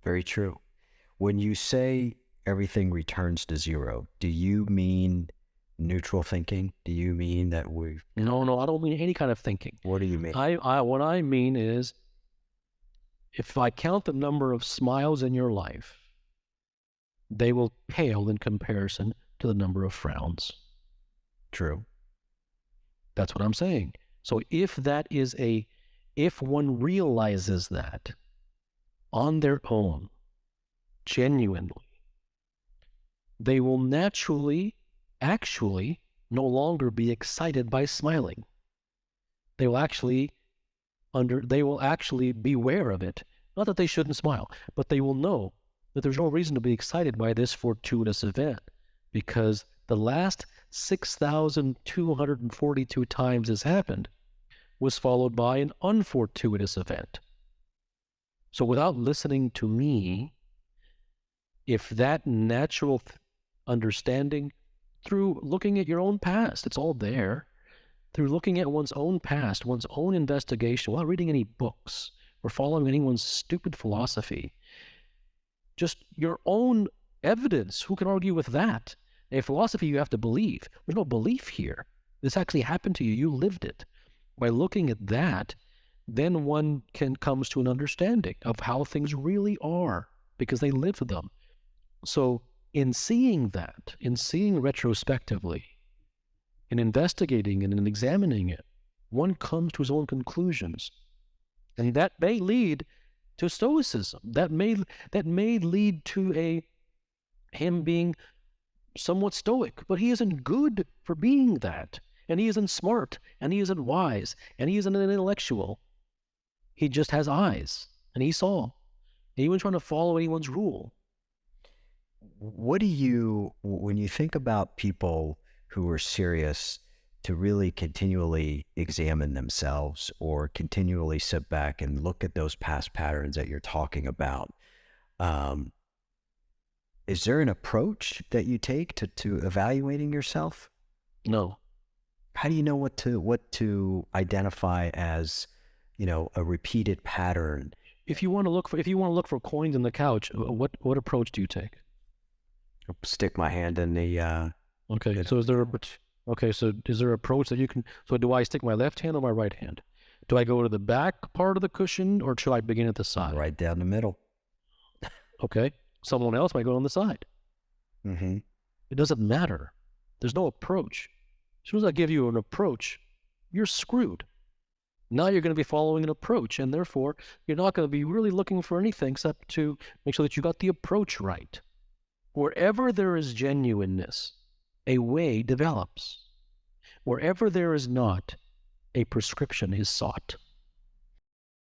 Very true. When you say everything returns to zero, do you mean neutral thinking? Do you mean that No, I don't mean any kind of thinking. What do you mean? What I mean is, if I count the number of smiles in your life, they will pale in comparison to the number of frowns. True. That's what I'm saying. So if one realizes that on their own, genuinely, they will actually no longer be excited by smiling. They will actually be aware of it. Not that they shouldn't smile, but they will know that there's no reason to be excited by this fortuitous event, because the last 6,242 times this happened was followed by an unfortuitous event. So without listening to me, if that natural understanding, through looking at your own past, it's all there, through looking at one's own past, one's own investigation, without reading any books or following anyone's stupid philosophy, just your own evidence, who can argue with that? A philosophy you have to believe. There's no belief here. This actually happened to you. You lived it. By looking at that, then one comes to an understanding of how things really are, because they lived them. So in seeing that, in seeing retrospectively, in investigating and in examining it, one comes to his own conclusions. And that may lead to stoicism. That may lead to him being somewhat stoic, but he isn't good for being that. And he isn't smart, and he isn't wise, and he isn't an intellectual. He just has eyes, and he saw. And he wasn't trying to follow anyone's rule. When you think about people who are serious to really continually examine themselves or continually sit back and look at those past patterns that you're talking about, is there an approach that you take to evaluating yourself? No. How do you know what to identify as, a repeated pattern? If you want to look for coins in the couch, what approach do you take? Stick my hand in the. Okay. So is there an approach that you can? So do I stick my left hand or my right hand? Do I go to the back part of the cushion, or should I begin at the side? Right down the middle. Okay. Someone else might go on the side. Mm-hmm. It doesn't matter. There's no approach. As soon as I give you an approach, you're screwed. Now you're going to be following an approach, and therefore you're not going to be really looking for anything except to make sure that you got the approach right. Wherever there is genuineness, a way develops. Wherever there is not, a prescription is sought.